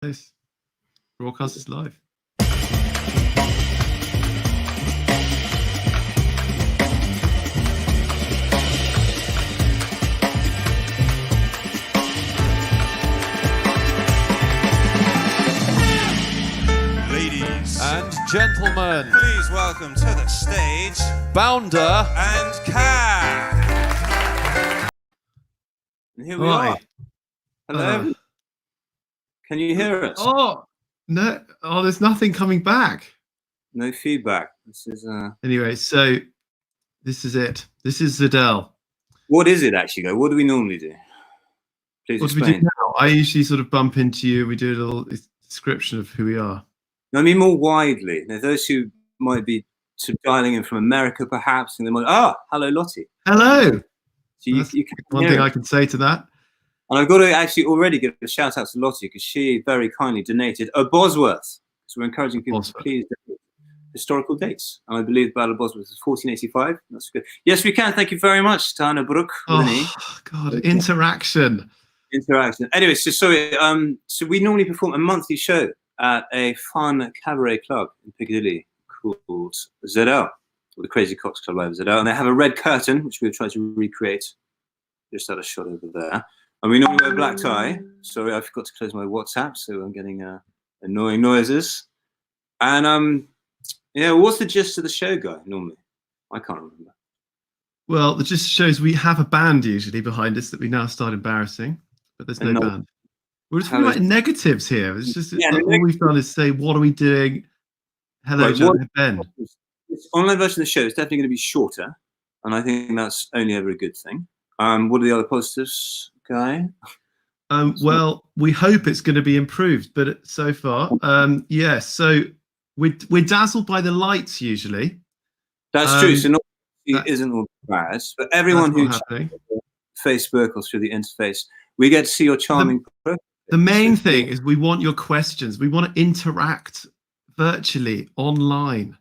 This broadcast is live. Ladies and gentlemen, please welcome to the stage Bounder and Cat. And here we Hi. are. Hello. Can you hear us? Oh no! Oh, there's nothing coming back. No feedback. This is Anyway, so this is it. This is Zadell. What is it actually, guys? What do we normally do? Please What do explain. we do now? I usually sort of bump into you. We do a little description of who we are. No, I mean more widely. Now, those who might be dialing in from America, perhaps, and they might, hello, Lottie. Hello. So you can one hear thing it. I can say to that. And I've got to actually already give a shout out to Lottie because she very kindly donated a Bosworth. So we're encouraging people to please donate historical dates. And I believe the Battle of Bosworth is 1485. That's good. Yes, we can. Thank you very much, Tana Brook. Oh God, interaction. Interaction. Anyway, so we normally perform a monthly show at a fun cabaret club in Piccadilly called ZL, or the Crazy Cox Club Live ZL. And they have a red curtain, which we've tried to recreate. Just had a shot over there. And we normally wear a black tie. Sorry, I forgot to close my WhatsApp, so I'm getting annoying noises. And yeah, what's the gist of the show, Guy, normally? I can't remember. Well, it just shows we have a band usually behind us that we now start embarrassing, but there's no band. We're just writing negatives here. It's just all we've done is say, what are we doing? Hello, right, Ben. This online version of the show is definitely going to be shorter, and I think that's only ever a good thing. What are the other positives, Guy? Well, we hope it's going to be improved, but so far, yes. So we're dazzled by the lights usually. That's true. So it isn't all bad, but everyone who checks Facebook or through the interface, we get to see your charming. The main thing is we want your questions. We want to interact virtually online.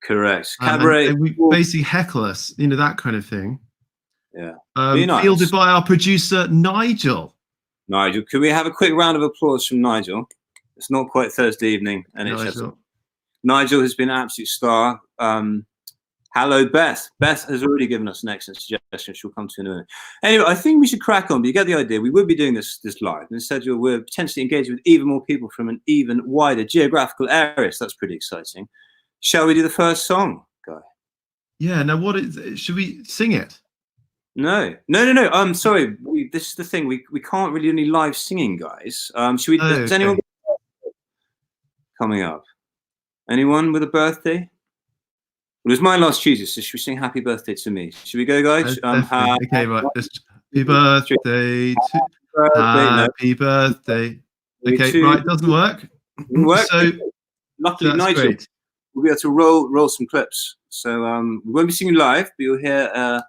Correct. Cabaret. And we basically heckle us, that kind of thing. Yeah. Nice. Fielded by our producer, Nigel. Nigel, can we have a quick round of applause from Nigel? It's not quite Thursday evening. Nigel has been an absolute star. Hello, Beth. Beth has already given us an excellent suggestion. She'll come to in a minute. Anyway, I think we should crack on, but you get the idea. We will be doing this live. Instead, we're potentially engaging with even more people from an even wider geographical area. So that's pretty exciting. Shall we do the first song, Guy? Yeah. Now, should we sing it? No. I'm sorry. This is the thing. We can't really do any live singing, guys. Should we? Does anyone coming up? Anyone with a birthday? Well, it was mine last Tuesday, so should we sing "Happy Birthday" to me? Should we go, guys? Okay, right. Happy birthday Happy birthday. Okay, right. It doesn't work. So luckily, Nigel will be able to roll some clips. So we won't be singing live, but you'll hear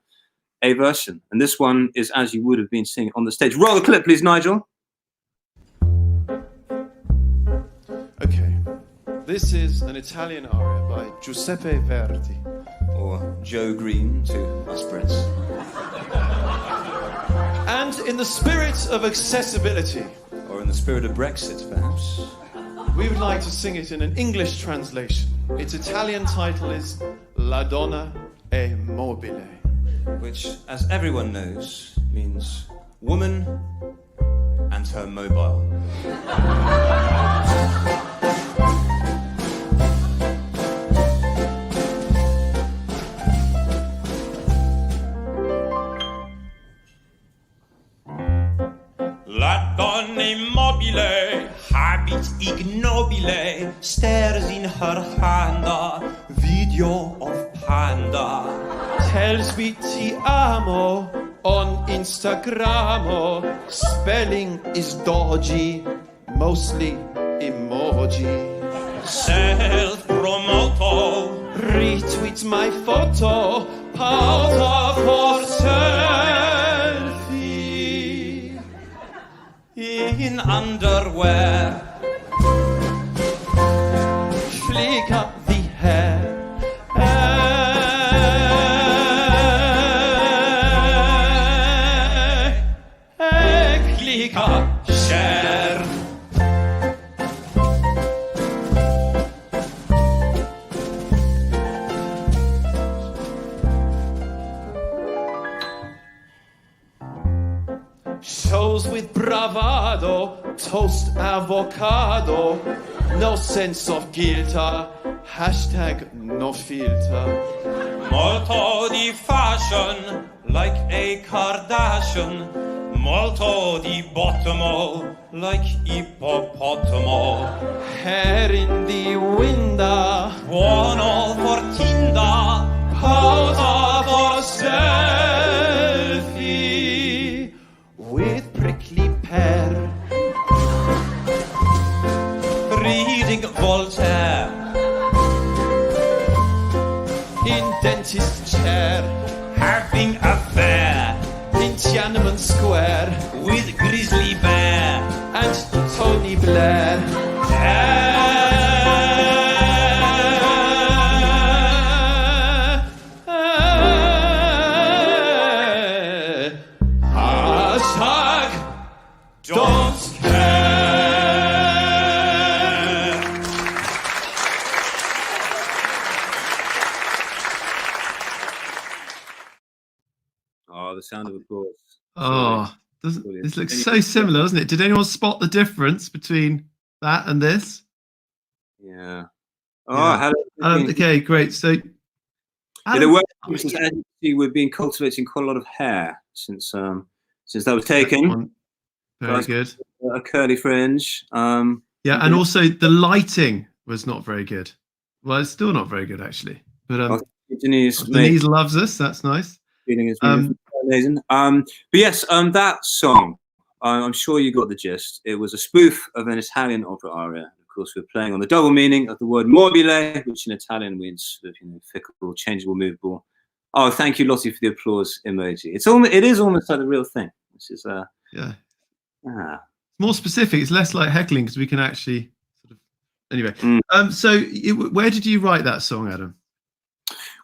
a version, and this one is as you would have been singing on the stage. Roll the clip, please, Nigel. Okay, this is an Italian aria by Giuseppe Verdi, or Joe Green to us Brits. And in the spirit of accessibility, or in the spirit of Brexit, perhaps, we would like to sing it in an English translation. Its Italian title is La Donna è mobile, which, as everyone knows, means woman and her mobile. La donna immobile, habit ignobile, stares in her hand, video of panda. Tells me ti amo on Instagram. Spelling is dodgy, mostly emoji. Self-promoto, retweet my photo, powder for selfie. In underwear, flick up the hair. share. gelato, toast avocado, no sense of guilta, hashtag no filter. Molto di fashion, like a Kardashian. Molto di bottomo, like ippopotamo. Hair in the window, Buono for Tinder, pausa for selfie with prickly pear. reading Voltaire. In dentist chair, Having affair in Tiananmen Square, with grizzly bear. and Tony Blair. Hashtag don't care. Oh, the sound of applause. Oh, this looks so similar, doesn't it? Did anyone spot the difference between that and this? Yeah. Oh, Yeah. how Okay, great. So, yeah, Adam, the word, as you can see, we've been cultivating quite a lot of hair since that was taken. very Guys, good. A curly fringe. Yeah, and also the lighting was not very good. Well, it's still not very good actually. But Denise Denise loves us. That's nice. feeling is amazing. But yes, that song, I'm sure you got the gist. It was a spoof of an Italian opera aria. Of course, we're playing on the double meaning of the word mobile, which in Italian means sort of, fickle, changeable, movable. Oh, thank you, Lottie, for the applause emoji. It is almost like the real thing. This is Yeah. ah. It's more specific. It's less like heckling because we can actually sort of. Anyway, so where did you write that song, Adam?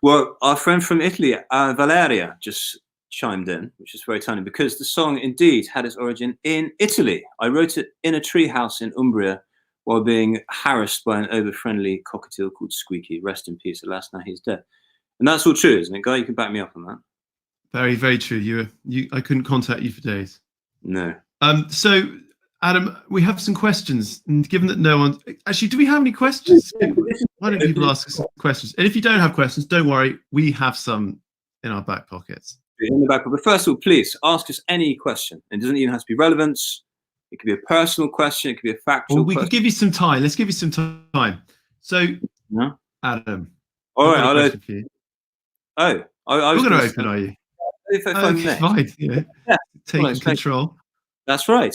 Well, our friend from Italy, Valeria, just chimed in, which is very tiny, because the song indeed had its origin in Italy. I wrote it in a treehouse in Umbria while being harassed by an over-friendly cockatiel called Squeaky. Rest in peace. Alas, now he's dead. And that's all true, isn't it, Guy? You can back me up on that. Very, very true. I couldn't contact you for days. No. So, Adam, we have some questions, and given that no one actually, do we have any questions? Why don't people ask us some questions? And if you don't have questions, don't worry, we have some in our back pockets. In the back, but first of all, please ask us any question. It doesn't even have to be relevance. It could be a personal question. It could be a factual. Well, we could give you some time. Let's give you some time. So, No? Adam, All I've got a right. question for you. Oh, I was You're going to say- open, are you? If I Okay, may. fine. Yeah. Yeah. Taking Well, control. That's right.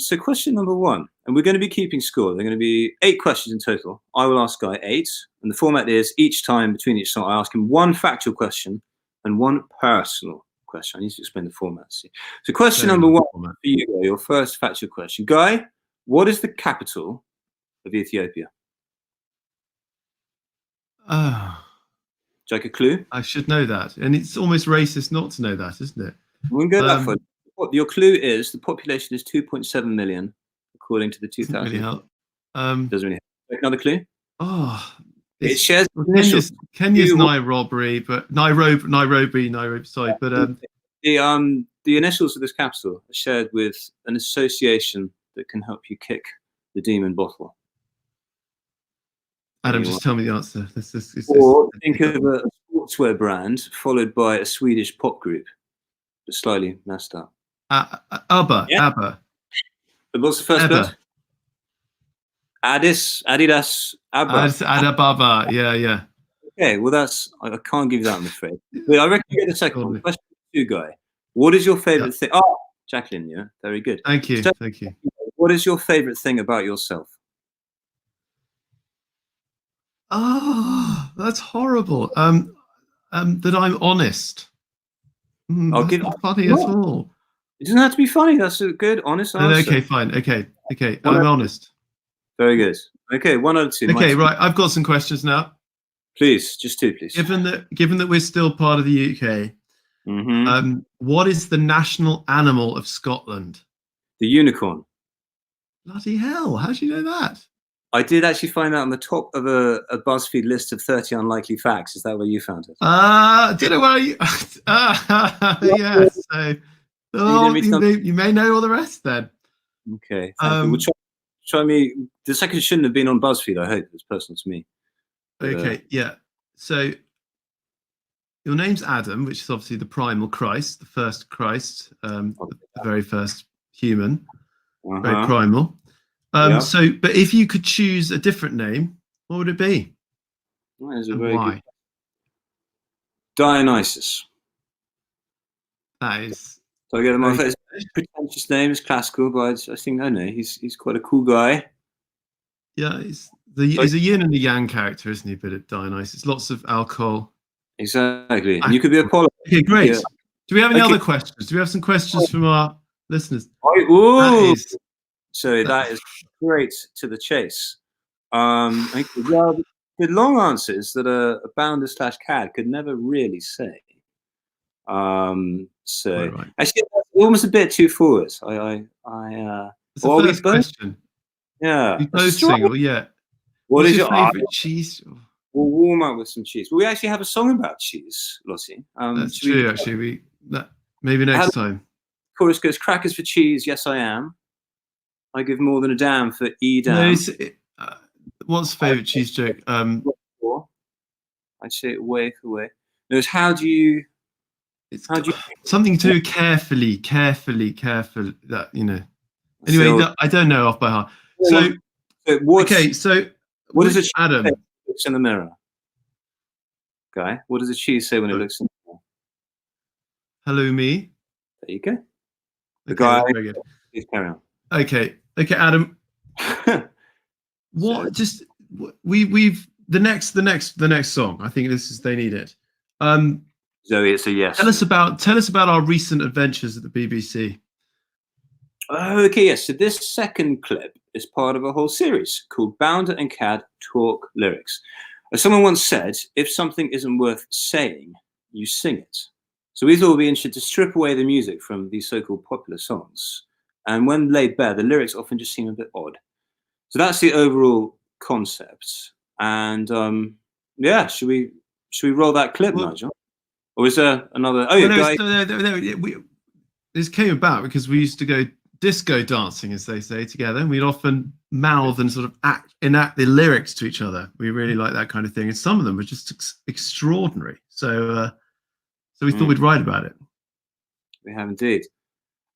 So question number 1, and we're going to be keeping score. There are going to be 8 questions in total. I will ask Guy 8, and the format is each time between each song, I ask him 1 factual question and 1 personal question. I need to explain the format. See. So question number 1 for you, Guy, your first factual question. Guy, what is the capital of Ethiopia? Oh, Do you like a clue? I should know that. And it's almost racist not to know that, isn't it? We can go that far. Your clue is the population is 2.7 million, according to the 2000. Really help. Doesn't really help. Another clue? Oh, It shares Kenya's Nairobi, but Nairobi. Sorry, but the initials of this capital are shared with an association that can help you kick the demon bottle. Adam, just tell me the answer. Or think of a sportswear brand followed by a Swedish pop group, but slightly messed up. ABBA. Yeah. ABBA. What's the first bit? Adidas, ABBA. Adababa. Yeah. Okay, well I can't give you that, I'm afraid. But I reckon you get the second one. Question 2, Guy. What is your favourite thing? Oh, Jacqueline, yeah, very good. Thank you. So, Thank you. What is your favourite thing about yourself? Oh, that's horrible. That I'm honest. I'll That's give not funny at all. It doesn't have to be funny. That's a good, honest answer. Okay, fine. Okay. I'm honest. Very good. Okay, 1 out of 2. Okay, right. I've got some questions now. Please, just 2, please. Given that we're still part of the UK, what is the national animal of Scotland? The unicorn. Bloody hell! How do you know that? I did actually find that on the top of a BuzzFeed list of 30 unlikely facts. Is that where you found it? I don't know where you. Yes. So, you may know all the rest then. Okay. Thank you. We'll try me. The second shouldn't have been on BuzzFeed. I hope it's personal to me. But, okay. Yeah. So your name's Adam, which is obviously the primal Christ, the first Christ, the very first human, very primal. So, but if you could choose a different name, what would it be? That is a and very why? good. Dionysus. That is. So I get him off. It's a pretentious name. It's classical, but I think I know he's quite a cool guy. Yeah, he's a yin and a yang character, isn't he? But at Dionysus, lots of alcohol. Exactly. And you could be a Apollo. Okay, great. Do we have any other questions? Do we have some questions from our listeners? That is great to the chase. Well, the long answers that a bounder / cad could never really say. Right. Actually, that's almost a bit too forward. It's the first question. Yeah. You both single, yeah. What is your favourite cheese? We'll warm up with some cheese. We actually have a song about cheese, Lottie. That's true, actually. Maybe next time. Chorus goes, crackers for cheese, yes I am. I give more than a damn for Edam. No, what's favourite cheese joke? I'd say it way for way. No, it's how do you... something to do carefully. That, you know. Anyway, I don't know off by heart. So what is a Adam looks in the mirror? Guy, what does a cheese say when it looks in the mirror? Hello, me. There you go. The guy. Please carry on. Okay, Adam. What? Just we've the next song. I think they need it. Zoe, it's a yes. Tell us about our recent adventures at the BBC. Okay, yes. So this second clip is part of a whole series called Bounder and Cad Talk Lyrics. As someone once said, if something isn't worth saying, you sing it. So we thought it would be interesting to strip away the music from these so-called popular songs. And when laid bare, the lyrics often just seem a bit odd. So that's the overall concept. And should we roll that clip, Nigel? Or is there another? This came about because we used to go disco dancing, as they say, together. And we'd often mouth and sort of enact the lyrics to each other. We really like that kind of thing. And some of them were just extraordinary. So we thought we'd write about it. We have indeed.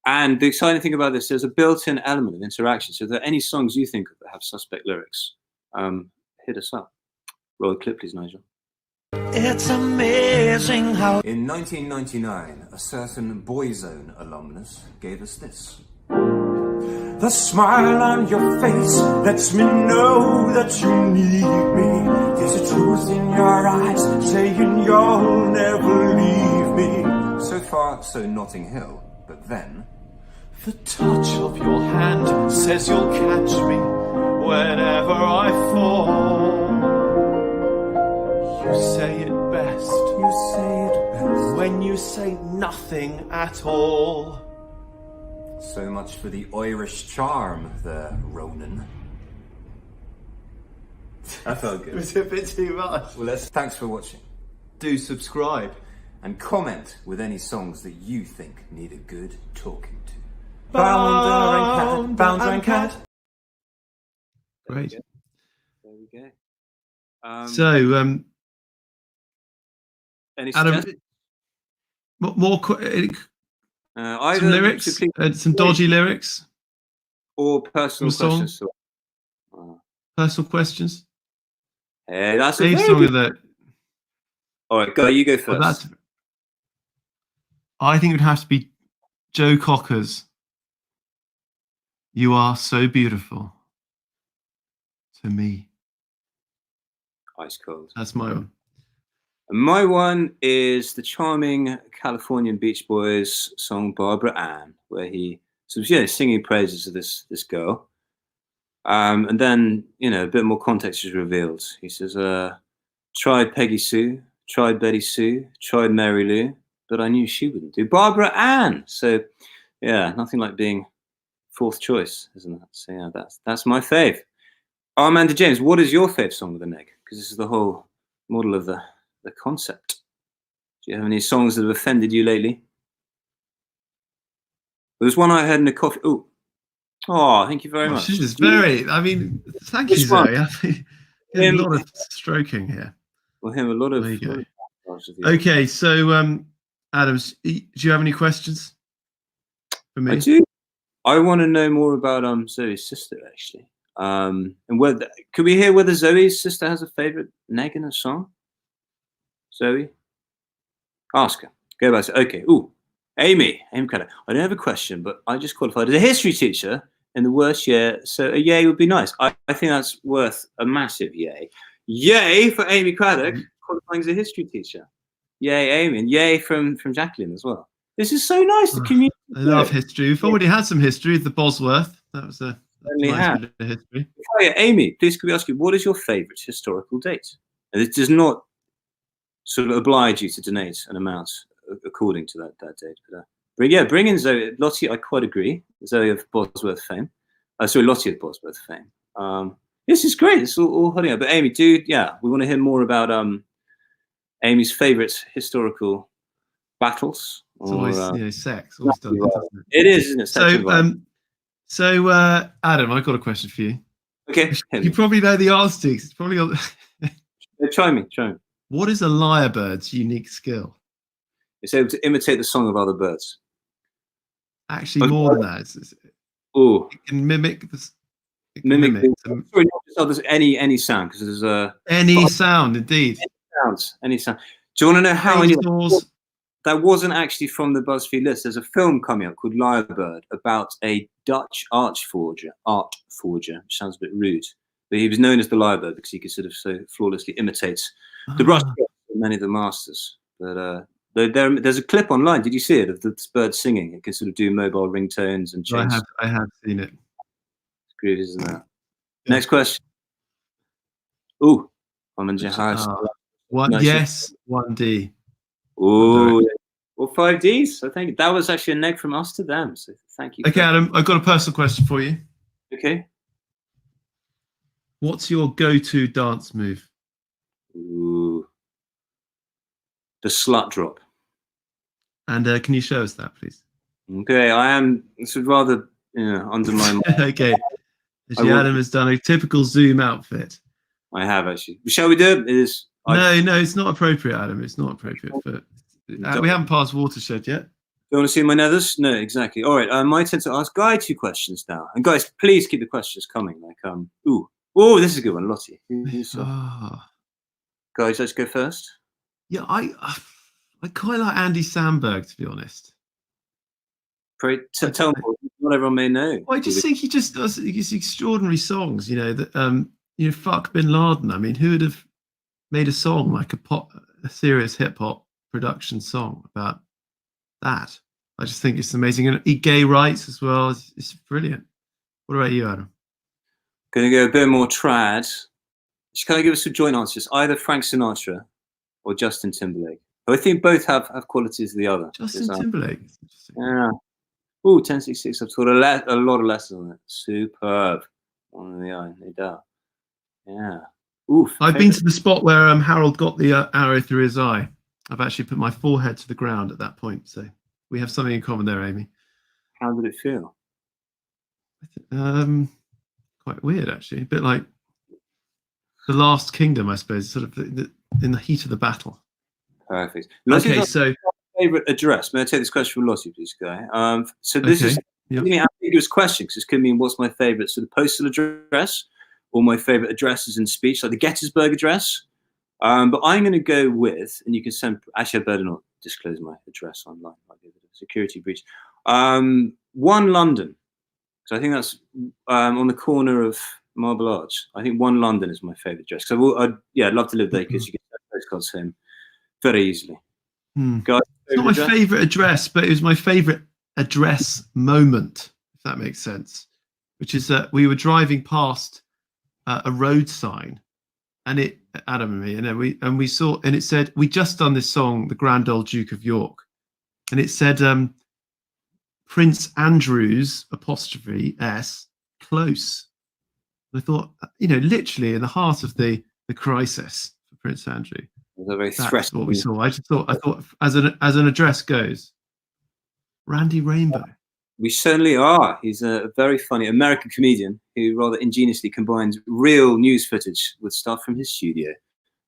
And the exciting thing about this, there's a built-in element of interaction. So if there are any songs you think of that have suspect lyrics, hit us up. Roll the clip, please, Nigel. It's amazing how... In 1999, a certain Boyzone alumnus gave us this. The smile on your face lets me know that you need me. There's a truth in your eyes saying you'll never leave me. So far, so Notting Hill, but then... The touch of your hand says you'll catch me whenever I fall. You say it best. You say it best. When you say nothing at all. So much for the Irish charm there, Ronan. That felt good. It was a bit too much. Well, thanks for watching. Do subscribe. And comment with any songs that you think need a good talking to. Bounder and Cad. Great. There we go. So, any Adam, more either some lyrics, some dodgy lyrics, or personal questions. Personal questions. Hey, that's a song of that. All right, go. You go first. I think it would have to be Joe Cocker's "You Are So Beautiful to Me." Ice cold. That's my one. And my one is the charming Californian Beach Boys song "Barbara Ann," where he singing praises of this girl, and then a bit more context is revealed. He says, "Tried Peggy Sue, tried Betty Sue, tried Mary Lou, but I knew she wouldn't do Barbara Ann." So, yeah, nothing like being fourth choice, isn't that? So yeah, that's my fave. Amanda James, what is your fave song with an egg? Because this is the whole model of the concept. Do you have any songs that have offended you lately? There's one I heard in a coffee. Oh, Oh, thank you very much. She's just very. I mean, thank you, Which one? Zoe. I mean, a lot of stroking here. We'll have a lot of. There you go. Okay, so Adams, do you have any questions for me? I do. I want to know more about Zoe's sister, actually. And whether could we hear whether Zoe's sister has a favorite neg in a song? Zoe, ask her. Go back. Okay. Ooh, Amy Craddock. I don't have a question, but I just qualified as a history teacher in the worst year, so a yay would be nice. I think that's worth a massive yay. Yay for Amy Craddock qualifying as a history teacher. Yay, Amy, and yay from Jacqueline as well. This is so nice. The community. I love history. We've already had some history of the Bosworth. That was a nice bit of history. Oh, Amy, please could we ask you, what is your favourite historical date? And it does not sort of oblige you to donate an amount according to that date. But yeah, bring in Zoe. Lottie, I quite agree. Zoe of Bosworth fame. Sorry, Lottie of Bosworth fame. This is great. It's all holding up. But Amy, we want to hear more about Amy's favourite historical battles. It's always sex. Always done, it is, isn't it? So Adam, I've got a question for you. Okay. You probably know the answer to. It's probably on... Try me. What is a lyrebird's unique skill? It's able to imitate the song of other birds. Actually, more than that. It can mimic the. Sorry, not just any sound, because there's any sound, indeed. Any sound. Do you want to know how that wasn't actually from the BuzzFeed list? There's a film coming up called Lyrebird about a Dutch art forger, which sounds a bit rude, but he was known as the Lyrebird because he could sort of so flawlessly imitate the brush of many of the masters. But there's a clip online. Did you see it of this bird singing? It can sort of do mobile ringtones and change. I have seen it. It's groovy, isn't that? Yeah. Next question. Ooh, yes, 1D. Ooh, well, 5Ds. So thank you. That was actually a neg from us to them. So thank you. Okay, Adam, I've got a personal question for you. Okay. What's your go-to dance move? Ooh, the slut drop. And can you show us that, please? Okay, I am. This would rather undermine. Okay. Adam has done a typical Zoom outfit. I have actually. Shall we do it? No, it's not appropriate, Adam. It's not appropriate. But we haven't passed Watershed yet. Do you want to see my nethers? No, exactly. All right. My turn to ask Guy 2 questions now. And guys, please keep the questions coming. Like this is a good one, Lottie. Guys, let's go first. Yeah, I quite like Andy Samberg, to be honest. Tell me, not everyone may know. Well, I just think he just does these extraordinary songs. Fuck Bin Laden. I mean, who would have made a song like a serious hip hop production song about that? I just think it's amazing. And gay rights as well. It's brilliant. What about you, Adam? Going to go a bit more trad. Just kind of give us some joint answers. Either Frank Sinatra or Justin Timberlake. I think both have qualities of the other. Justin Timberlake. Yeah. Ooh, 1066. I've taught a lot of lessons on it. Superb. One in the eye, no doubt. Yeah. Oof. I've been to the spot where Harold got the arrow through his eye. I've actually put my forehead to the ground at that point. So we have something in common there, Amy. How did it feel? Quite weird, actually. A bit like The Last Kingdom, I suppose, sort of in the heat of the battle. Perfect. Okay, so favorite address. May I take this question from Lottie, please, Guy? So this is an ambiguous question because this could mean what's my favorite sort of postal address or my favorite addresses in speech, like the Gettysburg Address. But I'm going to go with, and you can send. Actually, I better not disclose my address online. Might be a bit of a security breach. 1 London. So I think that's on the corner of Marble Arch. I think 1 London is my favorite address. So I'd love to live there because you get postcards home very easily. Guys, it's not my favorite address, but it was my favorite address moment, if that makes sense. Which is that we were driving past a road sign, and Adam and me, and we saw, and it said, we just done this song, The Grand Old Duke of York, and it said Prince Andrew's '(S) close. And I thought, literally in the heart of the crisis for Prince Andrew. That's what we saw. I thought as an address goes, Randy Rainbow. We certainly are. He's a very funny American comedian who rather ingeniously combines real news footage with stuff from his studio.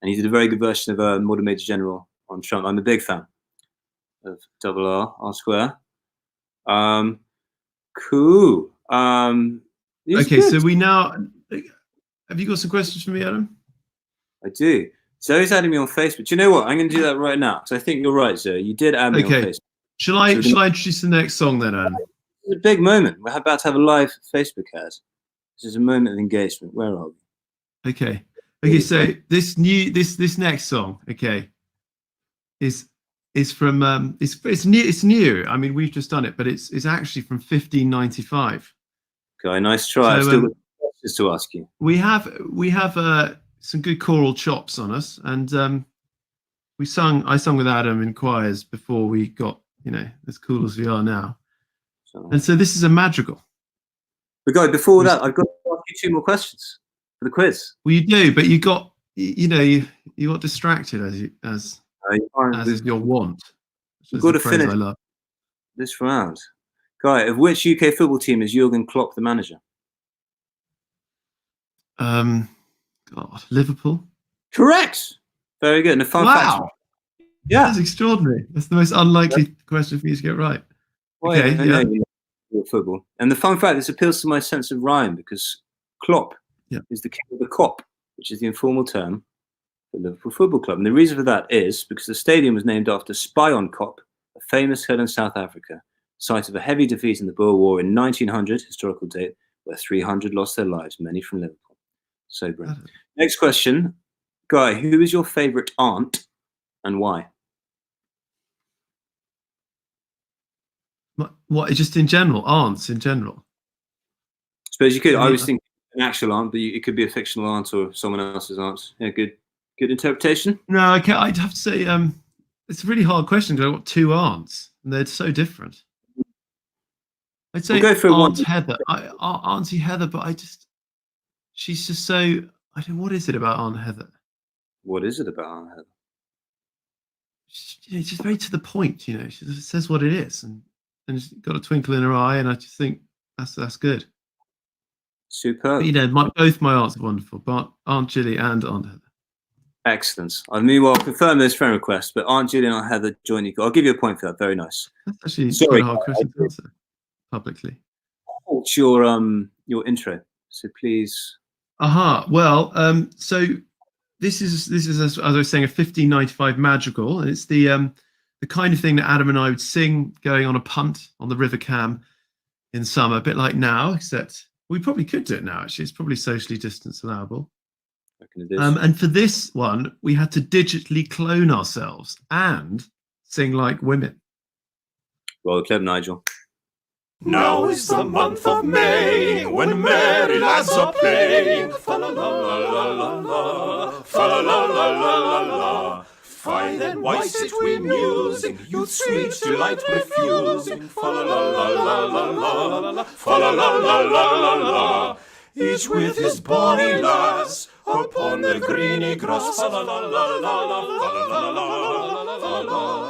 And he did a very good version of Modern Major General on Trump. I'm a big fan of Double R Square. Cool. Okay, so we now... Have you got some questions for me, Adam? I do. Zoe's adding me on Facebook. Do you know what? I'm going to do that right now because I think you're right, Zoe. You did add me on Facebook. Shall I introduce the next song then, Adam? It's a big moment. We're about to have a live Facebook ad. This is a moment of engagement. Where are we? Okay. Okay, so this next song, okay, is from it's new. I mean, we've just done it, but it's actually from 1595. Okay, nice try. I've still got questions to ask you. We have some good choral chops on us, and I sung with Adam in choirs before we got, you know, as cool as we are now. And so this is a madrigal. But guys, before that, I've got to ask you 2 more questions for the quiz. Well, you do, but you got you got distracted as is your want. You've got to finish this round. Guy, of which UK football team is Jurgen Klopp the manager? God, Liverpool. Correct. Very good. And a fun fact. Yeah, that's extraordinary. That's the most unlikely question for you to get right. Okay, yeah. Football. And the fun fact, this appeals to my sense of rhyme because Klopp is the king of the Kop, which is the informal term for Liverpool Football Club. And the reason for that is because the stadium was named after Spion Kop, a famous hill in South Africa, site of a heavy defeat in the Boer War in 1900, historical date, where 300 lost their lives, many from Liverpool. So brilliant. Next question. Guy, who is your favourite aunt and why? What, just in general? Aunts in general? I suppose you could. I was thinking an actual aunt, but it could be a fictional aunt or someone else's aunt. Yeah, good interpretation. No, I'd have to say it's a really hard question because I've got 2 aunts and they're so different. I'd say we'll go for Aunt Heather. Auntie Heather, but she's just so, I don't know, what is it about Aunt Heather? What is it about Aunt Heather? She's just very to the point, you know. She just says what it is, and she's got a twinkle in her eye, and I just think that's good. Superb. But, you know, both my aunts are wonderful, but Aunt Julie and Aunt Heather. Excellent. I'll meanwhile confirm those friend requests, but Aunt Julie and Aunt Heather join you. I'll give you a point for that. Very nice. That's actually quite a hard question to answer publicly. What's your intro? So please. Well, so this is as I was saying, a 1595 madrigal, and it's the kind of thing that Adam and I would sing going on a punt on the River Cam in summer, a bit like now, except we probably could do it now. Actually, it's probably socially distanced allowable. And for this one, we had to digitally clone ourselves and sing like women. Roll the clip, Nigel. Now is the month of May, when merry lads are playing. Fa la la la la la la, fa la la la la la la. Fine and why sit we musing, youth's sweet delight refusing. Fa la la la la la la, fa la la la la la la. Each with his bonny lass upon the greeny grass. Fa la la la la la, fa la la la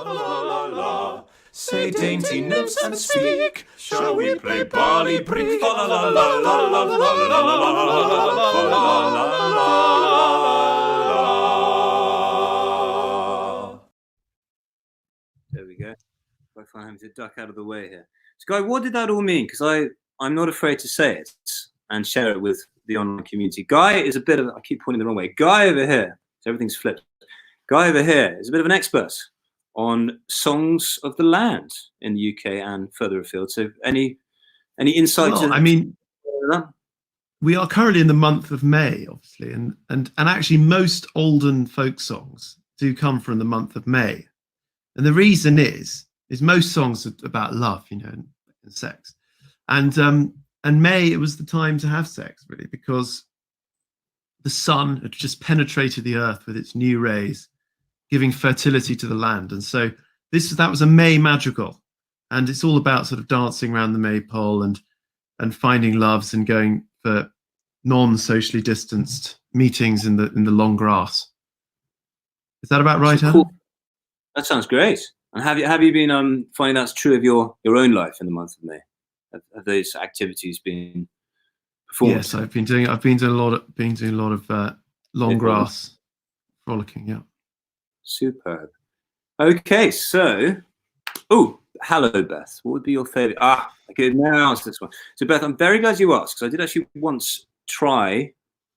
la la la. Say dainty nymphs and speak, shall we play barley breek? Fa la la la la la la la la la la. There we go. I find having to duck out of the way here. So, Guy, what did that all mean? Because I'm not afraid to say it and share it with the online community. Guy is a bit of, I keep pointing the wrong way. Guy over here, so everything's flipped. Guy over here is a bit of an expert on songs of the land in the UK and further afield. So any insight? Well, I mean, we are currently in the month of May, obviously, and actually most olden folk songs do come from the month of May. And the reason is most songs are about love, you know, and sex. And May, it was the time to have sex, really, because the sun had just penetrated the earth with its new rays, giving fertility to the land. And so that was a May madrigal, and it's all about sort of dancing around the maypole and finding loves and going for non-socially distanced meetings in the long grass. Is that about right, Adam? Cool. That sounds great. And have you been finding that's true of your own life in the month of May? Have those activities been performed? Yes, I've been doing a lot of long grass frolicking. Yeah. Superb. Okay, so hello, Beth. What would be your favorite? I could now answer this one. So, Beth, I'm very glad you asked, because I did actually once try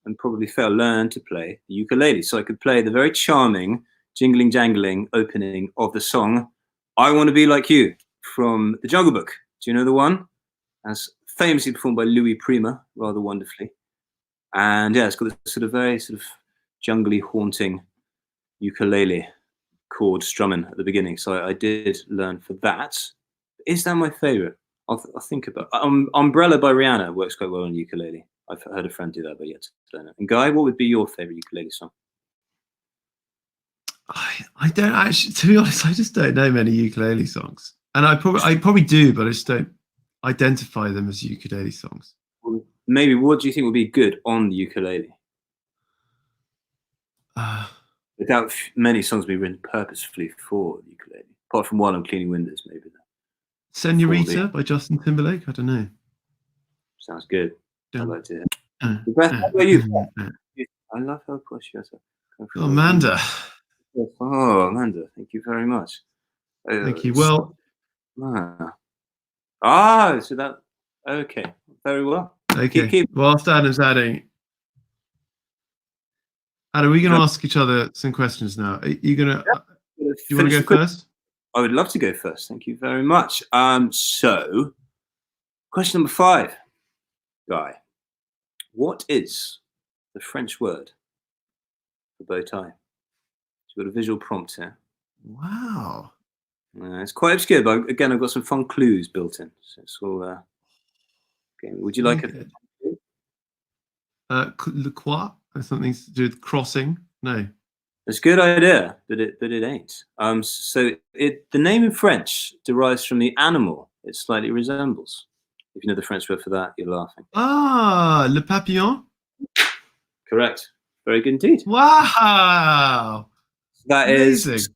and probably learn to play the ukulele, so I could play the very charming jingling jangling opening of the song "I Want to Be Like You" from The Jungle Book. Do you know the one? As famously performed by Louis Prima, rather wonderfully. And yeah, it's got this very jungly, haunting ukulele chord strumming at the beginning. So I did learn for that. Is that my favorite? I'll think about it. Umbrella by Rihanna works quite well on ukulele. I've heard a friend do that, but yet to learn it. And Guy, what would be your favorite ukulele song? I don't actually, to be honest, I just don't know many ukulele songs. And I probably do, but I just don't identify them as ukulele songs. Well, maybe what do you think would be good on the ukulele? Without many songs being written purposefully for the ukulele, apart from While I'm Cleaning Windows, maybe. Senorita by Justin Timberlake. I don't know. Sounds good. I'd like to hear. Beth, how about you? I love how posh you are. Oh, Amanda. Oh, Amanda, thank you very much. Thank you. Well. So that. Okay. Very well. Okay. Whilst Adam's adding. Adam, are we going to ask each other some questions now? Are you going to? You want to go first? I would love to go first. Thank you very much. So, question number 5, Guy. What is the French word for bow tie? You've got a visual prompt here. Wow. It's quite obscure, but again, I've got some fun clues built in. So it's all. Okay. Would you like it? Le quoi? Something to do with crossing? No. It's a good idea, but it ain't. So the name in French derives from the animal it slightly resembles. If you know the French word for that, you're laughing. Le papillon? Correct. Very good indeed. Wow. That amazing. Is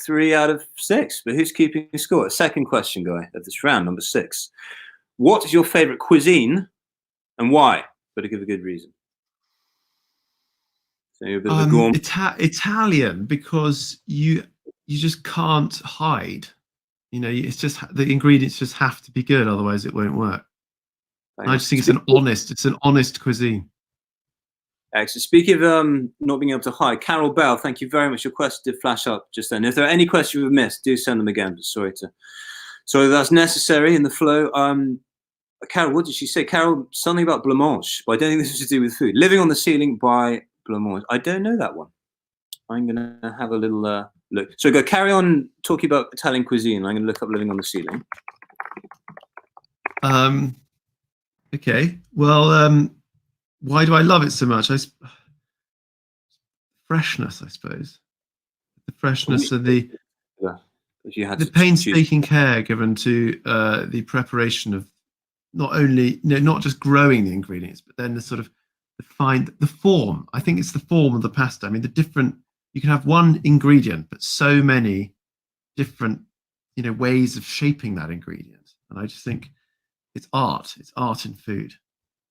3 out of 6. But who's keeping score? Second question, Guy, of this round, number 6. What is your favorite cuisine and why? Better give a good reason. So you're a bit of a gourmet. Italian, because you just can't hide. You know, it's just the ingredients just have to be good, otherwise it won't work. I just think it's an honest cuisine. Excellent. Speaking of not being able to hide, Carol Bell, thank you very much. Your question did flash up just then. If there are any questions we've missed, do send them again. But sorry that's necessary in the flow. Carol, what did she say? Carol, something about blancmange, but I don't think this is to do with food. Living on the Ceiling by blancmange. I don't know that one. I'm going to have a little look. So go carry on talking about Italian cuisine. I'm going to look up Living on the Ceiling. Okay. Well, why do I love it so much? Freshness, I suppose. The freshness of the painstaking care given to the preparation of not just growing the ingredients, but then the sort of the form. I think it's the form of the pasta. I mean, you can have one ingredient, but so many different, ways of shaping that ingredient. And I just think it's art. It's art in food,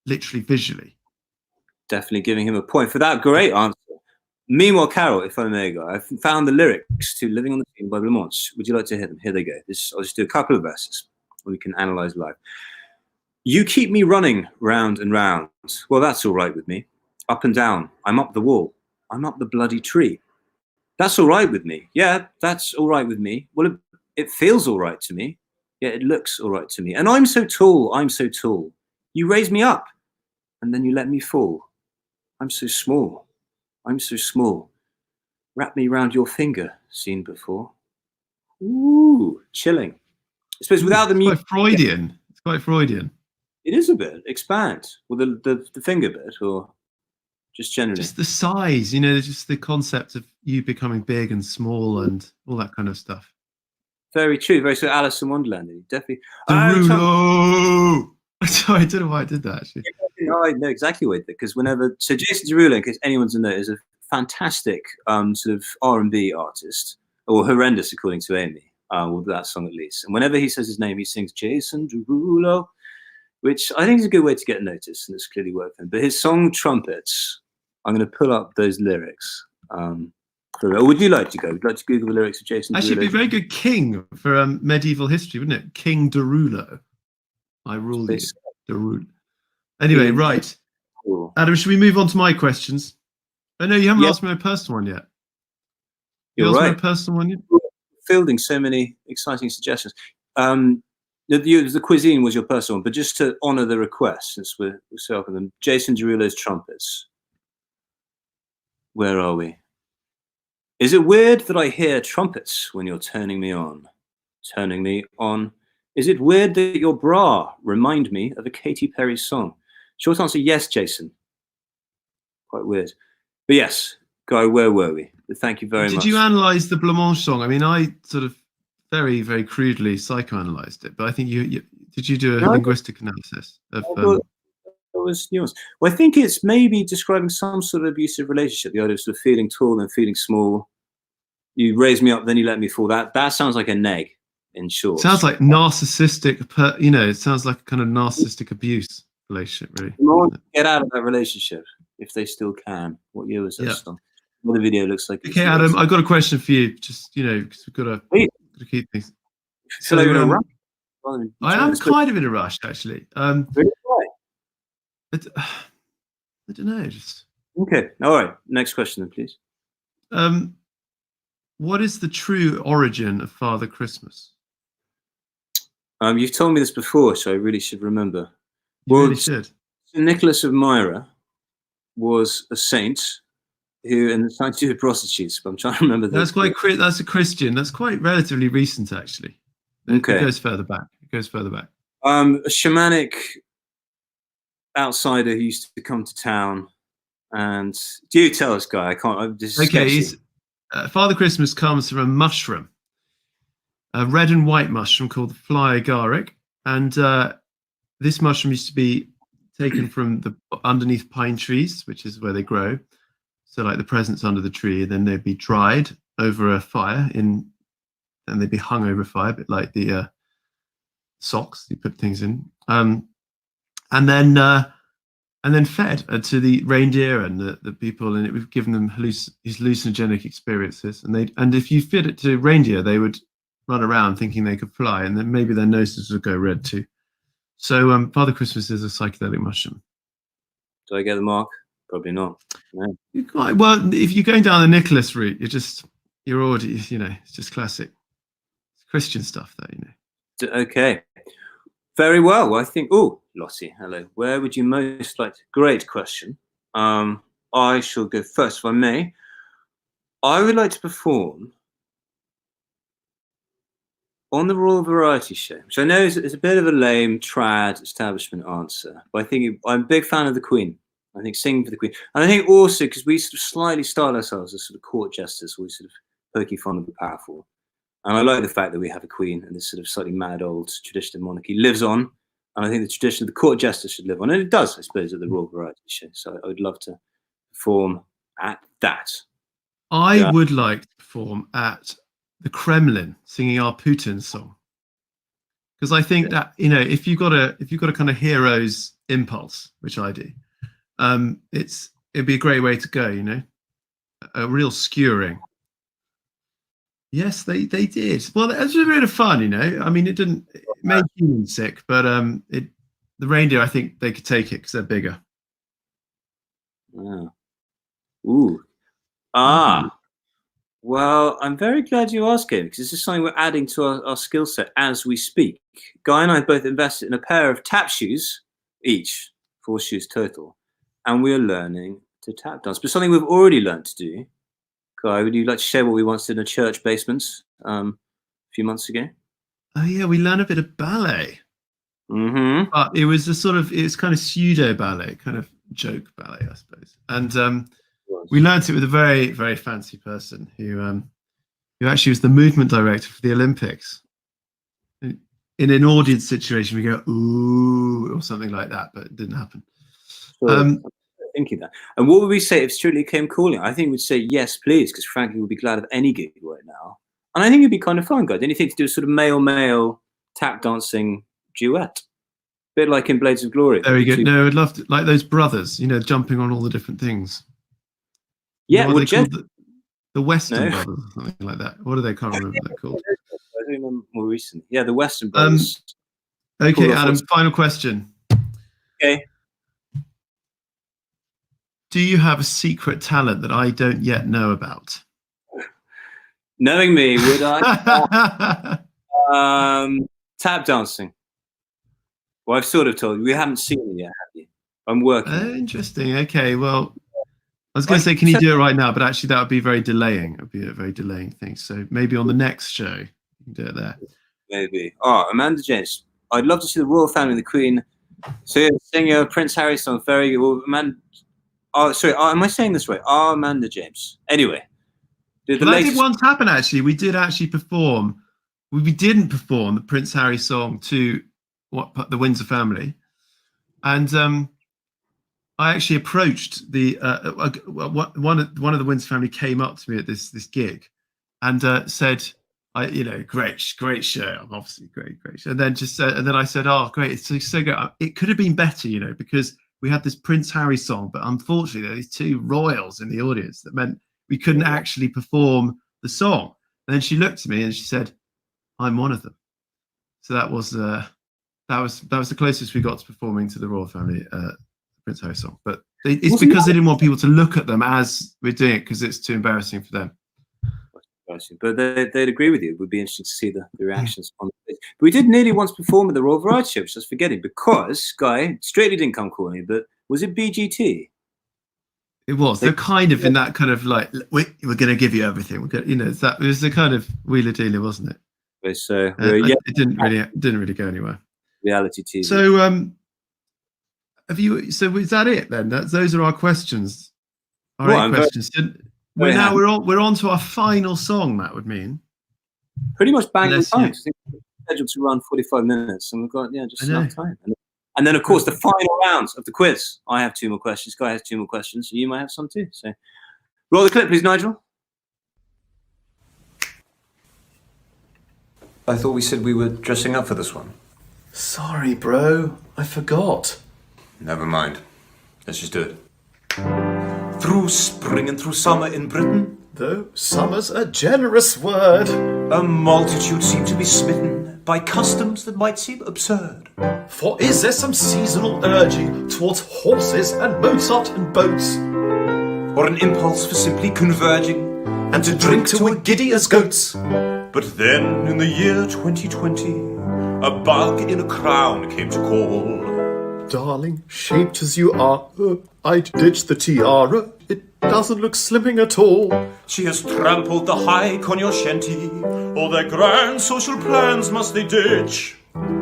literally, visually. Definitely giving him a point for that great answer. Meanwhile, Carol, if I may go, I've found the lyrics to Living on the Ceiling by blancmange. Would you like to hear them? Here they go. I'll just do a couple of verses we can analyze live. You keep me running round and round. Well, that's all right with me. Up and down. I'm up the wall. I'm up the bloody tree. That's all right with me. Yeah, that's all right with me. Well, it feels all right to me. Yeah, it looks all right to me. And I'm so tall. I'm so tall. You raise me up and then you let me fall. I'm so small. I'm so small. Wrap me round your finger. Seen before. Ooh, chilling. I suppose without the music. It's quite Freudian. It is a bit. Expand. Well, the finger bit, or just generally? Just the size, just the concept of you becoming big and small and all that kind of stuff. Very true. Very so Alice in Wonderland. Definitely. Sorry, I don't know why I did that, actually. No, I know exactly what I did, because so Jason Derulo, in case anyone's in there, is a fantastic sort of R&B artist, or horrendous according to Amy. Well, that song at least. And whenever he says his name, he sings Jason Derulo, which I think is a good way to get noticed, and it's clearly working. But his song Trumpets, I'm going to pull up those lyrics. Would you like to go? Would you like to Google the lyrics of Jason Derulo? Actually, it'd be a very good king for medieval history, wouldn't it? King Derulo. I rule you, Derulo. Anyway, right. Cool. Adam, should we move on to my questions? Oh, no, you haven't asked me my personal one yet. You're right. My personal one yet? Fielding so many exciting suggestions. The cuisine was your personal one, but just to honour the request, since we're so up with them, Jason Derulo's Trumpets. Where are we? Is it weird that I hear trumpets when you're turning me on? Turning me on. Is it weird that your bra remind me of a Katy Perry song? Short answer, yes, Jason. Quite weird. But yes, Guy, where were we? But thank you very much. Did you analyse the Blancmange song? I mean, I sort of very, very crudely psychoanalyzed it, but I think did you do a linguistic analysis of... It was nuanced. Well, I think it's maybe describing some sort of abusive relationship, the idea of sort of feeling tall and feeling small. You raise me up, then you let me fall. That sounds like a neg, in short. Sounds like narcissistic, it sounds like a kind of narcissistic abuse relationship, really. Get out of that relationship, if they still can. What year was that song? What the video looks like. Okay, Adam, I've got a question for you, just, because we've got to keep things. So, I am kind of in a rush, actually. Really? I don't know. Just okay. All right. Next question, then, please. What is the true origin of Father Christmas? You've told me this before, so I really should remember. You really should. St. Nicholas of Myra was a saint who, and it's nothing to do with prostitutes, but I'm trying to remember. That's a Christian. That's quite relatively recent, actually. Okay. It goes further back. A shamanic outsider who used to come to town, and do tell us, Guy. I can't. Okay, Father Christmas comes from a mushroom, a red and white mushroom called the fly agaric, and this mushroom used to be taken from underneath pine trees, which is where they grow. So, like the presents under the tree, then they'd be dried over a fire and they'd be hung over a fire, a bit like the socks you put things in. And then fed to the reindeer and the people, and it would give them these hallucinogenic experiences. And if you fed it to reindeer, they would run around thinking they could fly, and then maybe their noses would go red too. So Father Christmas is a psychedelic mushroom. Do I get the mark? Probably not. No. Well, if you're going down the Nicholas route, you're already, it's just classic. It's Christian stuff, though, Okay. Very well. I think, Lottie, hello. Where would you most like to? Great question. I shall go first, if I may. I would like to perform on the Royal Variety Show, which I know is a bit of a lame, trad establishment answer, but I think I'm a big fan of the Queen. I think singing for the Queen. And I think also, because we sort of slightly style ourselves as sort of court jesters, we sort of poking fun of the powerful. And I like the fact that we have a queen and this sort of slightly mad old tradition of monarchy lives on. And I think the tradition of the court jester should live on. And it does, I suppose, at the Royal Variety Show. So I would love to perform at that. I would like to perform at the Kremlin singing our Putin song. Because I think that, if you've got a kind of hero's impulse, which I do, it'd be a great way to go, a real skewering. Yes, they did. Well, it was a bit of fun, I mean, it made humans sick, but the reindeer, I think they could take it because they're bigger. Wow. Ooh. Well, I'm very glad you asked, Gabe, because this is something we're adding to our skill set as we speak. Guy and I both invested in a pair of tap shoes each, 4 shoes total, and we're learning to tap dance. But something we've already learned to do. Guy, would you like to share what we once did in a church basement a few months ago? Oh yeah, we learned a bit of ballet. Mm-hmm. But it was it's kind of pseudo ballet, kind of joke ballet, I suppose. And we learned it with a very, very fancy person who actually was the movement director for the Olympics. In an audience situation, we go ooh or something like that, but it didn't happen. Sure. Thinking that. And what would we say if Strictly came calling? I think we'd say yes, please, because frankly, we'd be glad of any gig right now. And I think it'd be kind of fun, guys. Anything to do with sort of male tap dancing duet. Bit like in Blades of Glory. Very good. No, I'd love to, like those brothers, jumping on all the different things. Yeah, what are they called? The Western Brothers, or something like that. What are they? Can't remember what they're called. I don't remember more recent. Yeah, the Western Brothers. Okay, Adam, final question. Okay. Do you have a secret talent that I don't yet know about? Knowing me, would I? Tap dancing. Well, I've sort of told you. We haven't seen it yet, have you? I'm working. Interesting. Okay, well, I was going to say, can you do it right now? But actually, that would be very delaying. It would be a very delaying thing. So maybe on the next show, you can do it there. Maybe. Oh, Amanda James. I'd love to see the royal family, the Queen. So you're singing a Prince Harry song. Very good. Well, Amanda. Oh, sorry. Am I saying this right? Oh, Amanda James. Anyway. That did once happen, actually. We did actually perform. We didn't perform the Prince Harry song to the Windsor family. And I actually approached the one of the Windsor family came up to me at this gig and said, great show. I'm obviously great show. And then and then I said, oh, great, it's so good. It could have been better, because we had this Prince Harry song, but unfortunately there were these two royals in the audience that meant we couldn't actually perform the song. And then she looked at me and she said, I'm one of them. So that was the closest we got to performing to the royal family Prince Harry song. But it's because they didn't want people to look at them as we're doing it, because it's too embarrassing for them. But they'd agree with you. It would be interesting to see the reactions on it. But we did nearly once perform at the Royal Variety Show, which I was forgetting, because Guy Straighty didn't come calling, but was it BGT? It was. They're kind of in that kind of like, we're going to give you everything. It was the kind of wheeler dealer, wasn't it? So it didn't really go anywhere. Reality TV. So So is that it then? Those are our questions. Questions. We're on to our final song. That would mean pretty much bang on time. Scheduled to run 45 minutes, and we've got just enough time. And then, of course, the final rounds of the quiz. I have 2 more questions. Guy has 2 more questions. You might have some too. So, roll the clip, please, Nigel. I thought we said we were dressing up for this one. Sorry, bro. I forgot. Never mind. Let's just do it. Through spring and through summer in Britain, though summer's a generous word, a multitude seem to be smitten by customs that might seem absurd. For is there some seasonal urging towards horses and Mozart and boats, or an impulse for simply converging and to drink to a giddy as goats? But then in the year 2020, a bug in a crown came to call. Darling, shaped as you are, I'd ditch the tiara. It doesn't look slimming at all. She has trampled the high cognoscenti. All their grand social plans must they ditch.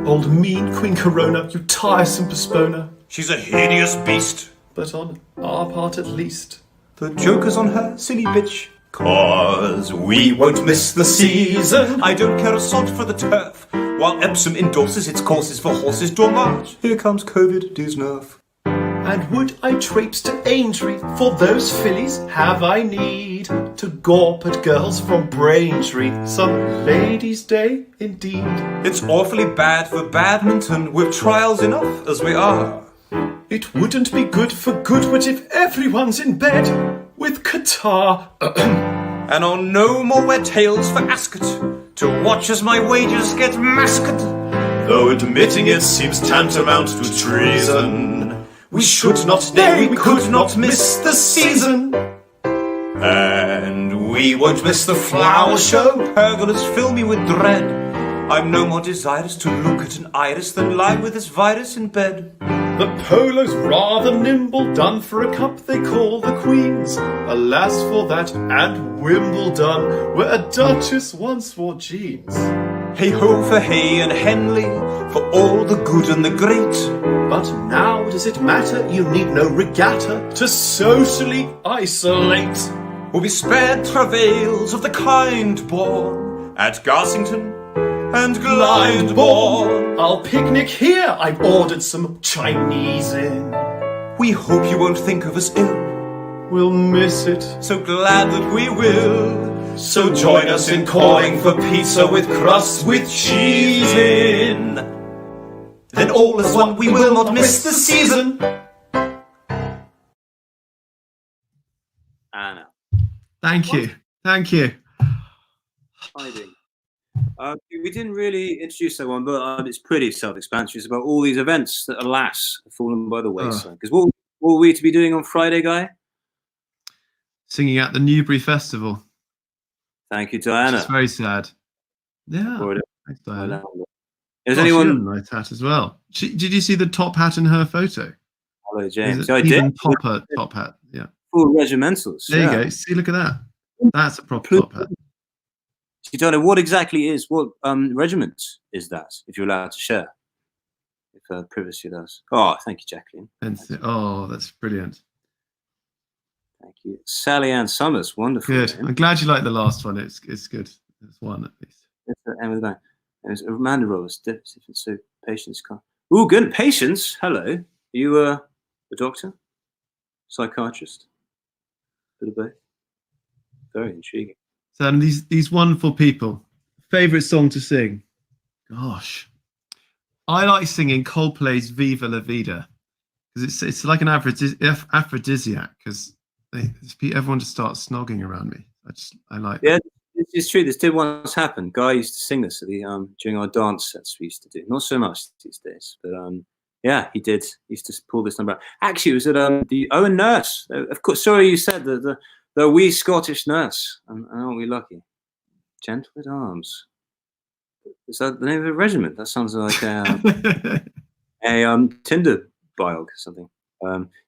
Old mean Queen Corona, you tiresome postponer. She's a hideous beast, but on our part at least, the joker's on her, silly bitch. 'Cause we won't miss the season. I don't care a sod for the turf. While Epsom endorses its courses for horses dormant, here comes Covidiots nerf. And would I traipse to Aintree? For those fillies have I need to gawp at girls from Braintree. Some ladies' day indeed. It's awfully bad for badminton, with trials enough as we are. It wouldn't be good for Goodwood if everyone's in bed with Qatar. And on no more wet tails for Ascot, to watch as my wages get massacred. Though admitting it seems tantamount to treason, we should not, nay, we could not miss the season. And we won't miss the flower show. Pergolas fill me with dread. I'm no more desirous to look at an iris than lie with this virus in bed. The polo's rather nimble, done for a cup they call the Queen's. Alas for that, and Wimbledon, where a duchess once wore jeans. Hey ho for Hay and Henley, for all the good and the great. But now does it matter? You need no regatta to socially isolate. We'll be spared travails of the kind born at Garsington and Glyndebourne. I'll picnic here, I've ordered some Chinese in. We hope you won't think of us ill. We'll miss it, so glad that we will. So join us in calling for pizza with crust with cheese in. Then all is one, we will not miss the season. Anna. Thank you. Thank you. Hiding. We didn't really introduce that one, but it's pretty self-explanatory. It's about all these events that, alas, have fallen by the wayside. Because what were we to be doing on Friday, Guy? Singing at the Newbury Festival. Thank you, Diana. It's very sad. Yeah. Thanks, Diana. Is anyone a nice hat as well? Did you see the top hat in her pphoto? Hello, James. I did. Top hat. Yeah. Full regimentals. There you go. See, look at that. That's a proper top hat. You don't know what regiment is that? If you're allowed to share, if privacy does. Oh, thank you, Jacqueline. Oh, that's brilliant. Thank you, Sally Ann Summers. Wonderful. Good. I'm glad you like the last one. It's good. It's one at least. It's the end of the night. There's Amanda Roberts. So patience. Oh, good. Patience. Hello. Are you a doctor? Psychiatrist? Bit of both. Very intriguing. So these wonderful people. Favorite song to sing? Gosh, I like singing Coldplay's "Viva La Vida" because it's like an aphrodisiac. Because everyone just starts snogging around me. I like. Yeah, it's true. This did once happen. Guy used to sing this at during our dance sets we used to do. Not so much these days, but yeah, he did. He used to pull this number out. Actually, it was at the Owen Nurse. Of course, sorry, you said the wee Scottish nurse. And aren't we lucky? Gentle at Arms. Is that the name of a regiment? That sounds like a Tinder bio or something.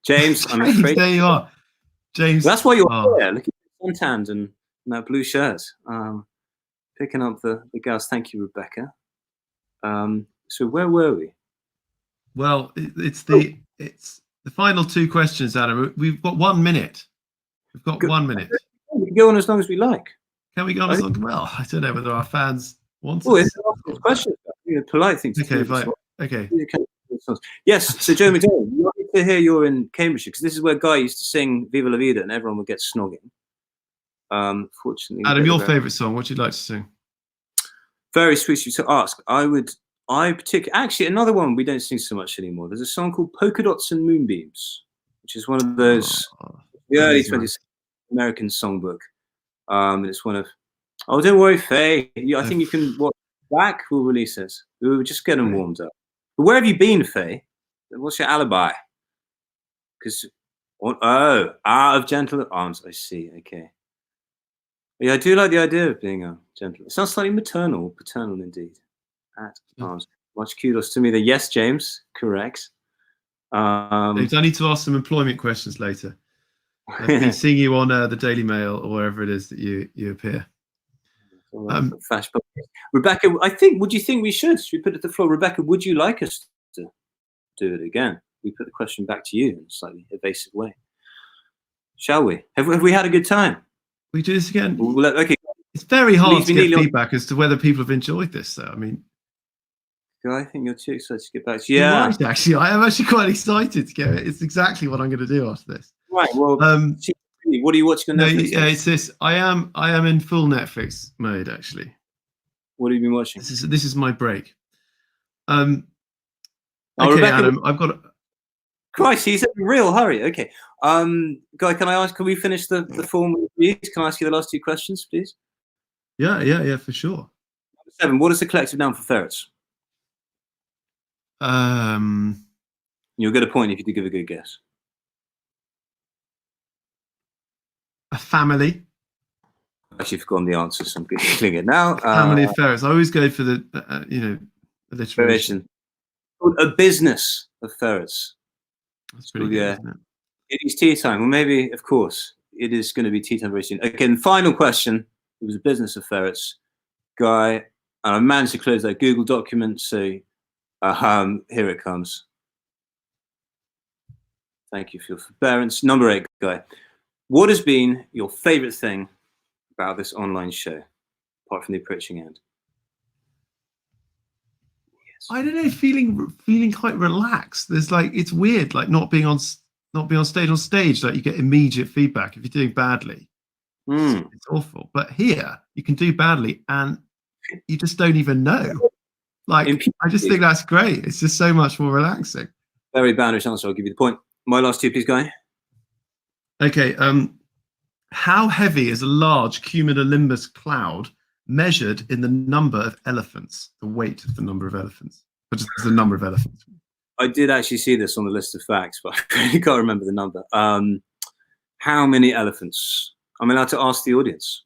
James, I'm afraid. There you are, James. That's why you're here. Look at the suntanned and that blue shirt. Picking up the girls. Thank you, Rebecca. So where were we? Well, it's the final two questions, Adam. We've got 1 minute. We've got 1 minute. We can go on as long as we like. Can we go on as long? Well, I don't know whether our fans want to. It's questions. Polite thing to do. Fine. Okay. Yes. So, Joe McDonald, we like to hear you're in Cambridgeshire because this is where Guy used to sing "Viva La Vida" and everyone would get snogging. Fortunately, Adam, your favourite song? What would you like to sing? Very sweet of you to ask. Actually, another one we don't sing so much anymore. There's a song called "Polka Dots and Moonbeams," which is one of those the early 20th American songbook. And it's one of don't worry, Faye. I think you can watch back. We'll release it. We'll just get them warmed up. But where have you been, Faye? What's your alibi? Because of Gentle at Arms. I see. Okay. Yeah, I do like the idea of being gentle. It sounds slightly maternal, paternal indeed. At Arms. Much kudos to me. Yes, James. Correct. I need to ask some employment questions later. I've been seeing you on the Daily Mail or wherever it is that you appear. Rebecca, would you think we should? Should we put it to the floor? Rebecca, would you like us to do it again? We put the question back to you in a slightly evasive way. Shall we? Have we had a good time? We do this again? Okay. It's very hard to get feedback as to whether people have enjoyed this, though. I mean, I think you're too excited to get back to you. Yeah. Right, actually, I am actually quite excited to get it. It's exactly what I'm going to do after this. Right. Well, what are you watching on Netflix? Yeah, it's this. I am in full Netflix mode, actually. What have you been watching? This is my break. Okay, Rebecca, Adam, I've got. Christ, he's in a real hurry. Okay, Guy, can we finish the form with you? Can I ask you the last two questions, please? Yeah, for sure. Number 7. What is the collective noun for ferrets? You'll get a point if you do give a good guess. A family. Actually, I've forgotten the answer, so I'm googling it now. Family of ferrets. I always go for the alliteration. A business of ferrets. That's pretty good, isn't it? It is tea time. Well, maybe, of course, it is going to be tea time very soon. Again, final question. It was a business of ferrets. Guy, and I managed to close that Google document, so here it comes. Thank you for your forbearance. Number 8, Guy. What has been your favourite thing about this online show, apart from the approaching end? Yes. I don't know, feeling quite relaxed. There's it's weird, not being on stage. On stage, you get immediate feedback if you're doing badly. It's awful. But here, you can do badly, and you just don't even know. Like, I just think that's great. It's just so much more relaxing. Very boundary answer. I'll give you the point. My last two, please, Guy. Okay. How heavy is a large cumulonimbus cloud measured in the number of elephants? The weight of the number of elephants. But just the number of elephants. I did actually see this on the list of facts, but I really can't remember the number. How many elephants? I'm allowed to ask the audience.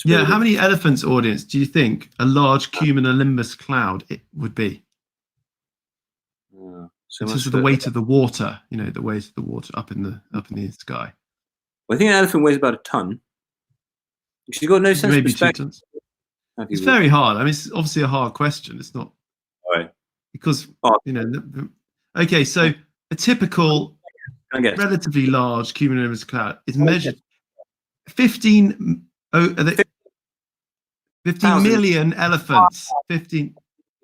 Yeah, how many elephants, audience, do you think a large cumulonimbus cloud it would be? So this is the weight of the water, the weight of the water up in the sky. Well, I think an elephant weighs about a ton. You've got no sense of perspective. It's very hard. I mean, it's obviously a hard question. It's not. Right. Because, okay, so a typical relatively large cumulonimbus cloud is measured 15 million elephants. 15.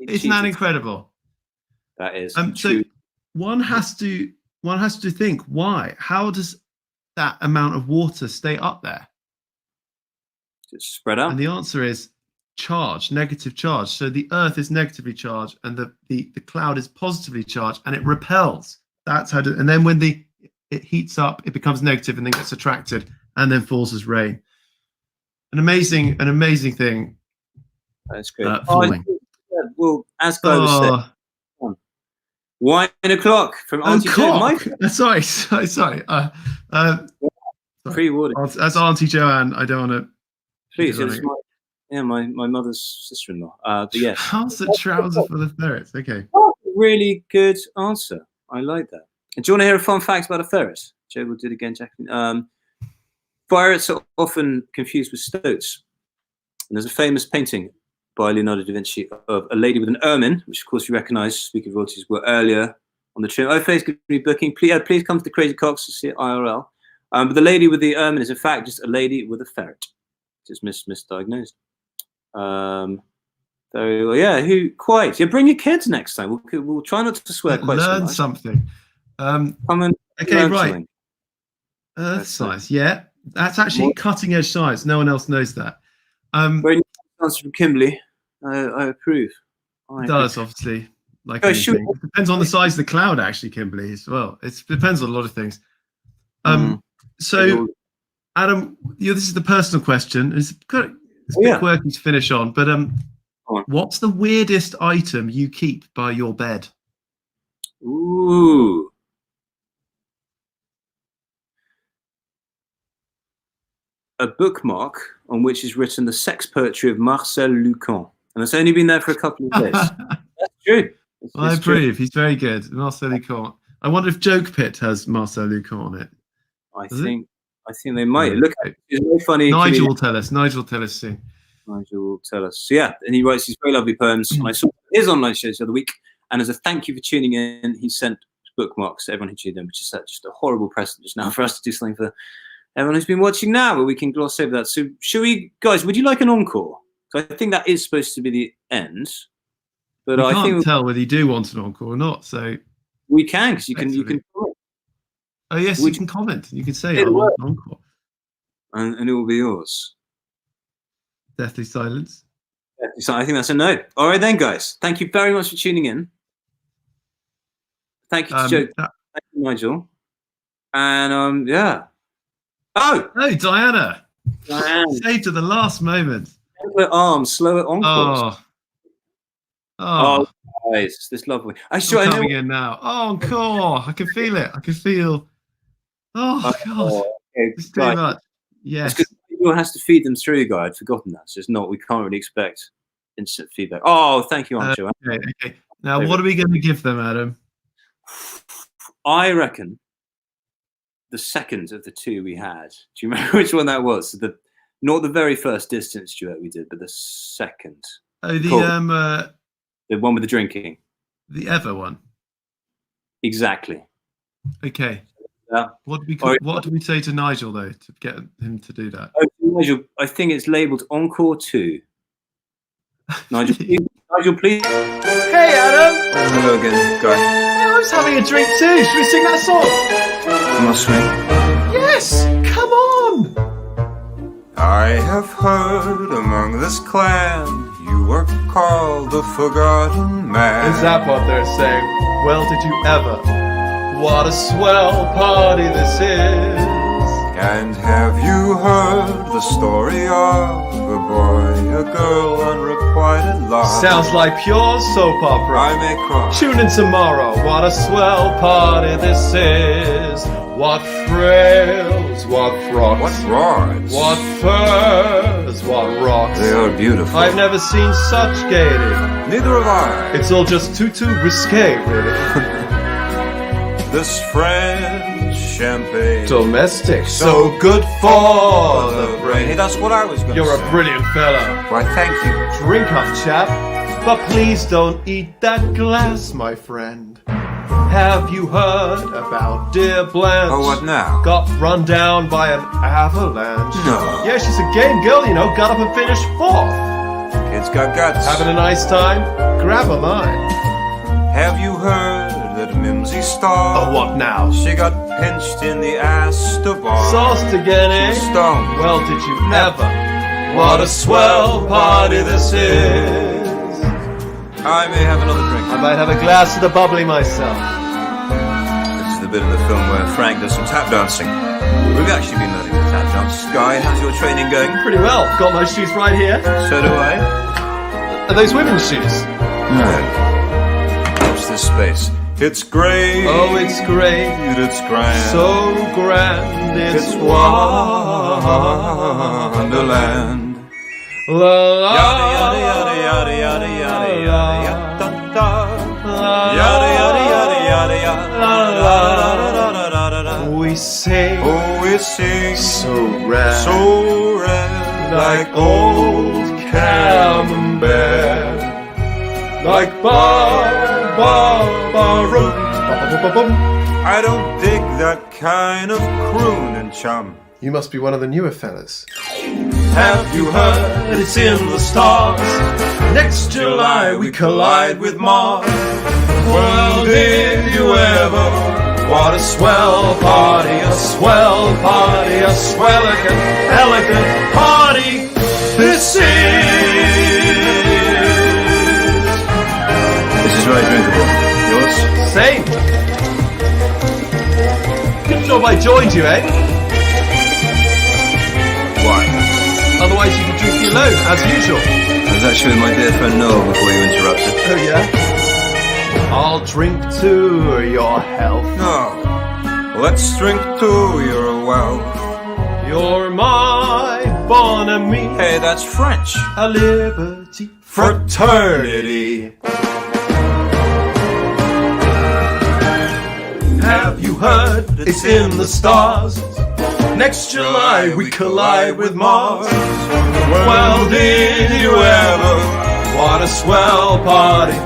Isn't that incredible? That is. So one has to think, why? How does that amount of water stay up there? Just spread out. And the answer is charge, negative charge. So the Earth is negatively charged, and the cloud is positively charged, and it repels. That's how. And then when it heats up, it becomes negative, and then gets attracted, and then falls as rain. An amazing thing. That's great. Falling. Well, as Guy was saying, 1 o'clock from Auntie Joanne. Sorry. Pre-warning. As Auntie Joanne, I don't want to. Please, my mother's sister-in-law. But yes. How's the trouser for the ferrets? Okay. Really good answer. I like that. And do you want to hear a fun fact about a ferret? Joe will do it again, Jacqueline. Ferrets are often confused with stoats. And there's a famous painting by Leonardo da Vinci of a lady with an ermine, which of course you recognise, speaking of royalties, were earlier on the trip. Oh, face could be booking. Please come to the Crazy Cox to see it IRL. But the lady with the ermine is in fact just a lady with a ferret. Just misdiagnosed. Very well. Yeah, Yeah, bring your kids next time. We'll try not to swear quite so much. Learn something. Come and okay, right. Earth size. Yeah, that's actually cutting edge science. No one else knows that. Very nice answer from Kimberly. I approve. It does, obviously. Like anything. It depends on the size of the cloud, actually, Kimberly, as well. It depends on a lot of things. So, Adam, this is the personal question. It's a bit quirky to finish on, but what's the weirdest item you keep by your bed? Ooh. A bookmark on which is written the sex poetry of Marcel Lucan. And it's only been there for a couple of days. That's true. I approve. He's very good. Marcel Lucan. I wonder if Joke Pit has Marcel Lucan on it. I think they might. Look, it's very funny. Nigel will tell us. Nigel will tell us soon. Nigel will tell us. So yeah, and he writes these very lovely poems. And I saw his online shows the other week. And as a thank you for tuning in, he sent bookmarks to everyone who tuned in, which is just a horrible precedent just now for us to do something for everyone who's been watching now, but we can gloss over that. So should we, guys, would you like an encore? So I think that is supposed to be the end. But I can't tell whether you do want an encore or not. So we can, because you can comment. Oh yes, you can comment. You can say I want an encore. And it will be yours. Deathly silence. I think that's a no. All right then, guys. Thank you very much for tuning in. Thank you to Joe. Thank you, Nigel. And yeah. Oh, Diana. Saved to the last moment. Slower arms, slower encores. Oh, guys, this lovely. I'm coming in now. Oh, encore. I can feel it. I can feel. Oh, God. Okay, it's too much. Yes. Everyone has to feed them through, guy. I'd forgotten that. So it's not, we can't really expect instant feedback. Oh, thank you, Ancho. Okay. Now, what are we going to give them, Adam? I reckon the second of the two we had. Do you remember which one that was? Not the very first distance duet we did, but the second. Oh, the one with the drinking. The Ever one. Exactly. Okay. Yeah. What do we say to Nigel though to get him to do that? Oh, Nigel, I think it's labelled Encore 2. Nigel, please. Hey, Adam. Hello again, guy. I was having a drink too. Should we sing that song? Must we? Yes. Come on. I have heard among this clan you were called the Forgotten Man. Is that what they're saying? Well, did you ever? What a swell party this is. And have you heard the story of a boy, a girl, unrequited love? Sounds like pure soap opera. I may cry. Tune in tomorrow. What a swell party this is. What frills, what frocks, What rods? what furs, what rocks. They are beautiful. I've never seen such gaiety. Neither have I. It's all just too risque, really. This French champagne, Domestic, so good for the Hey, brain. that's what I was going to say. You're a brilliant fella. Why, thank you. Drink up, chap. But please don't eat that glass, my friend. Have you heard about dear Blanche? Oh, what now? Got run down by an avalanche. No. Yeah, she's a game girl, you know, got up and finished 4th. Kid's got guts. Having a nice time? Grab a mine. Have you heard that Mimsy Star? Oh, what now? She got pinched in the Astor bar. Sauced again, eh? She was stoned. Well, did you ever? What a swell party this is. I may have another drink. I might have a glass of the bubbly myself. This is the bit of the film where Frank does some tap dancing. We've actually been learning the tap dance. Guy, how's your training going? Pretty well. Got my shoes right here. So do I. Are those women's shoes? No. Watch this space. It's great. Oh, it's great. It's grand. So grand. It's Wonderland. La la Yada yada yada yada yada yada yada da da. Yada yada yada yada yada. We sing. Oh, we sing So red. so red, like old camembert. Like ba-ba-ba-rum. Ba-ba-ba-ba-bum. I don't dig that kind of crooning, chum. You must be one of the newer fellas. Have you heard it's in the stars? Next July we collide with Mars. Well, did you ever? What a swell party, a swell party, a swellicant, elegant party this is. This is very drinkable. Yours? Same. Good job I joined you, eh? Why? Otherwise you could drink it alone, as usual. I was actually with my dear friend Noel before you interrupted. Oh yeah? I'll drink to your health. No. Let's drink to your wealth. You're my bon ami. Hey, that's French. A liberty fraternity. Have you heard it's in the stars? Next July we collide with Mars. Well, did you ever? What a swell party.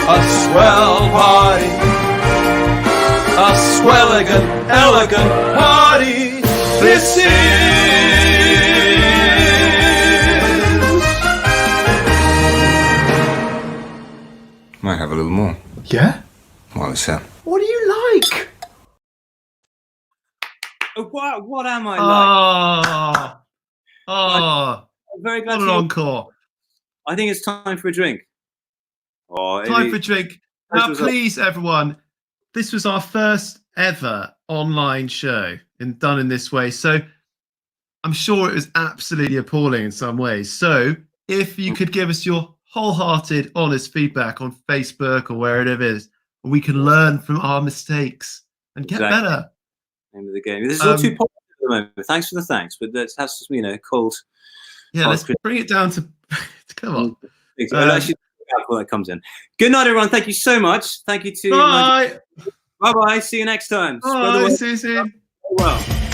A swell party. A swelligant, elegant party this is. Might have a little more. Yeah? While it's here. What do you like? What am I like? Oh, I'm very glad what an to. encore. I think it's time for a drink. Oh, Time for a drink. Now, was please, everyone, this was our first ever online show done in this way. So I'm sure it was absolutely appalling in some ways. So if you could give us your wholehearted, honest feedback on Facebook or wherever it is, we can learn from our mistakes and get Exactly. better. Name of the game. This is all too popular at the moment. Thanks for the thanks, but let's have some, cold. Yeah, let's bring it down to come on. Actually, before that comes in. Good night, everyone. Thank you so much. Thank you to. Bye. Bye bye. See you next time. Spread the Bye. word See you soon. well.